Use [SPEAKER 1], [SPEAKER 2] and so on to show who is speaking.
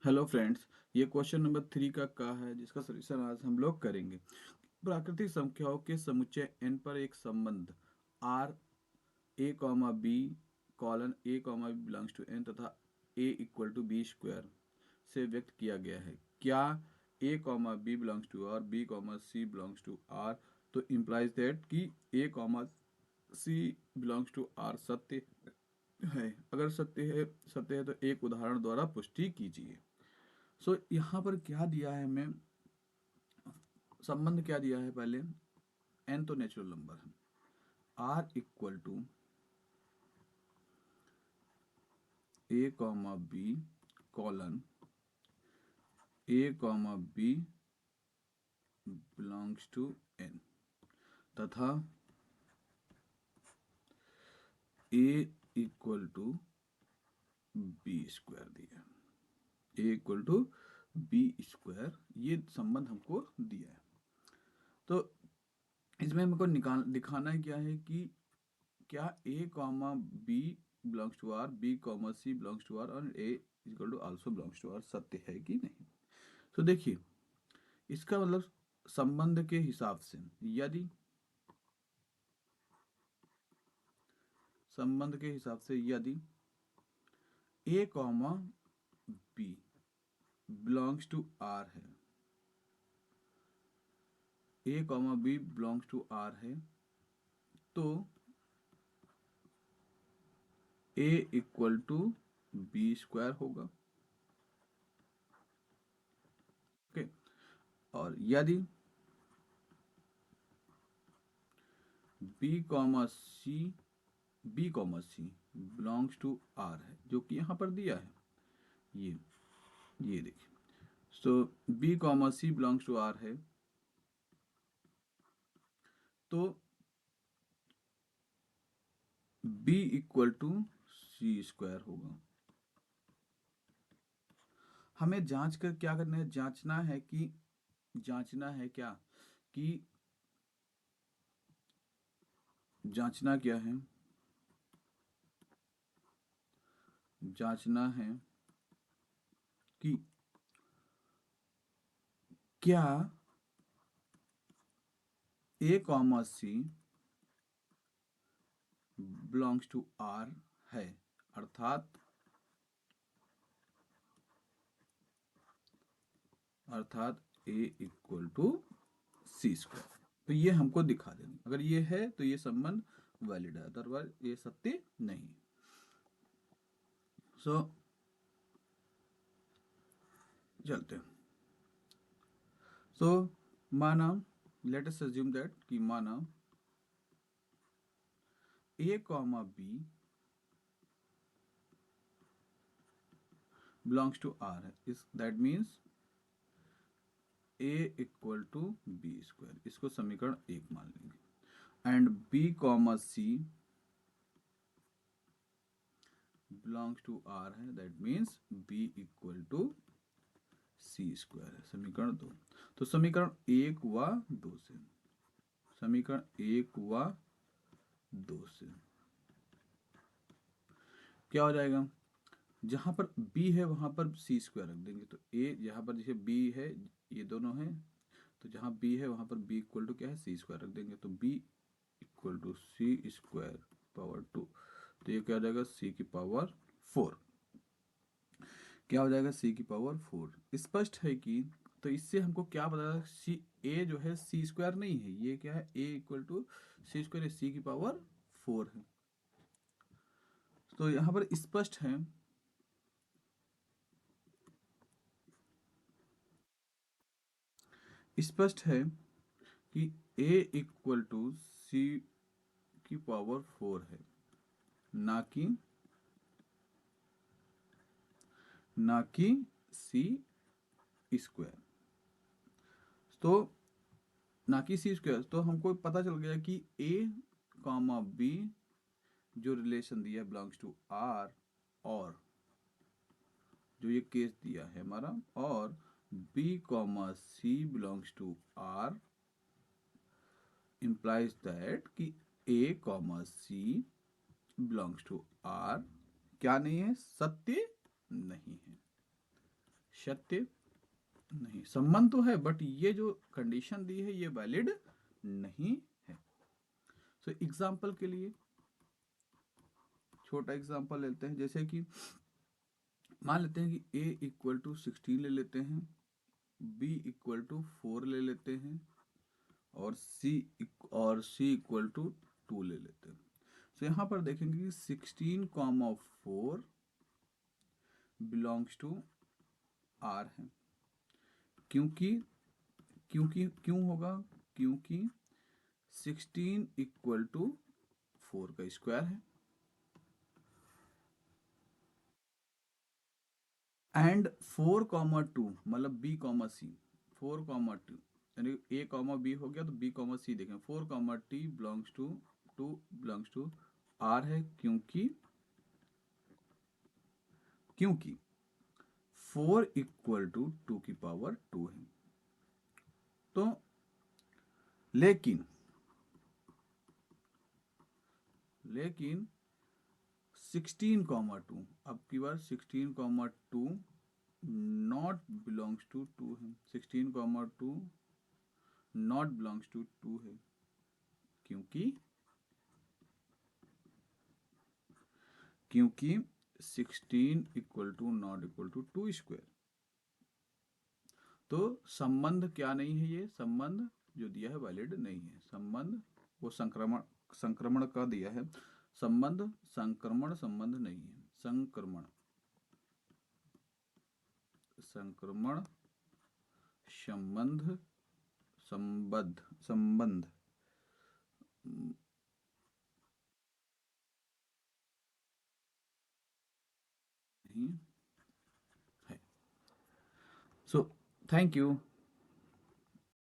[SPEAKER 1] Hello friends, ये question number 3 का है जिसका सॉल्यूशन आज हम लोग करेंगे। प्राकृतिक संख्याओं के समुच्चय n पर एक संबंध r a comma b colon a comma b belongs to n तथा a equal to B square से व्यक्त किया गया है। क्या a comma b belongs to r, b comma c belongs to r, तो इम्प्लाइज दैट कि a comma c belongs to r सत्य है। अगर सत्य है तो एक उदाहरण द्वारा पुष्टि कीजिए। यहाँ पर क्या दिया है हमें, संबंध क्या दिया है पहले। एन तो नेचुरल नंबर है, r equal to a comma b colon a comma B belongs to n तथा a equal to B square दिया। A equal to B square, ये संबंध हमको दिया है। तो इसमें हमको निकाल दिखाना है क्या है कि क्या A comma B belongs to R, B comma C belongs to R और A equal to also belongs to R सत्य है कि नहीं। तो देखिए, इसका मतलब संबंध के हिसाब से यदि संबंध के हिसाब से यदि A comma B belongs to R है, A comma B belongs to R है, तो A equal to B square होगा। ओके, और यदि B comma C B comma C belongs to R है, जो कि यहां पर दिया है, ये ये देखिए। So B comma C belongs to R है, तो B equal to C square होगा। हमें जांच कर क्या करना है, जांचना है क्या कि जांचना क्या है, जांचना है कि क्या A comma C belongs to R है, अर्थात A equal to C square. तो ये हमको दिखा देना, अगर ये है तो ये संबंध वैलिड है, अदरवाइज ये सत्य नहीं। सो चलते हैं। सो माना, लेट अस अज्यूम दैट कि माना A comma B belongs to R है, इस that means A equal to B square, इसको समीकरण 1 मान लेंगे। And B comma C belongs to R है, that means B equal to C square है, समीकरण 2। तो समीकरण 1 व 2 से, समीकरण 1 व 2 से क्या हो जाएगा, जहां पर b है वहां पर सी स्क्वायर रख देंगे। तो a यहाँ पर जैसे b है, ये दोनों है, तो जहां b है वहां पर b इक्वल टू क्या है, सी स्क्वायर रख देंगे। तो b equal to C square power 2, तो ये क्या हो जाएगा, c की पावर 4। क्या हो जाएगा, c की पावर 4। स्पष्ट है कि, तो इससे हमको क्या पता, सी a जो है सी स्क्वायर नहीं है, ये क्या है, a equal to C square, C की पावर 4 है। तो यहाँ पर स्पष्ट है, स्पष्ट है कि a इक्वल टू सी की पावर 4 है, ना कि ना कि सी स्क्वायर। तो ना कि सी स्क्वायर, तो हमको पता चल गया कि a कॉमा बी जो रिलेशन दिया है बिलोंग्स टू आर, और जो ये केस दिया है हमारा, और b comma C belongs to r implies that कि a comma C belongs to r क्या नहीं है, सत्य नहीं है। सत्य नहीं। संबंध तो है बट ये जो कंडीशन दी है ये वैलिड नहीं है। सो एग्जाम्पल के लिए छोटा एग्जाम्पल लेते हैं, जैसे कि मान लेते हैं कि a इक्वल टू 16 ले लेते हैं, b इक्वल टू 4 ले लेते हैं और c इक्वल टू 2 ले लेते हैं। तो यहाँ पर देखेंगे कि 16,4 बिलोंग्स टू r है। क्योंकि क्योंकि क्यों होगा, क्योंकि 16 इक्वल टू 4 का स्क्वायर है एंड 4,2 मतलब b कॉमा सी, 4,2 यानी a कॉमा बी हो गया तो b कॉमा सी देखें, 4,t belongs to 2 belongs to r है। क्योंकि 4 इक्वल टू 2 की पावर 2 है। तो लेकिन 16,2 अब की बार 16,2 नॉट बिलोंग्स टू 2 है, 16,2 नॉट बिलोंग्स टू 2 है। क्योंकि 16 equal to not equal to 2 square. तो संबंध क्या नहीं है, ये संबंध जो दिया है वैलिड नहीं है। संबंध वो संक्रमण का दिया है, संबंध संक्रमण संबंध नहीं है। संक्रमण संबंध संबंध नहीं है। So thank you.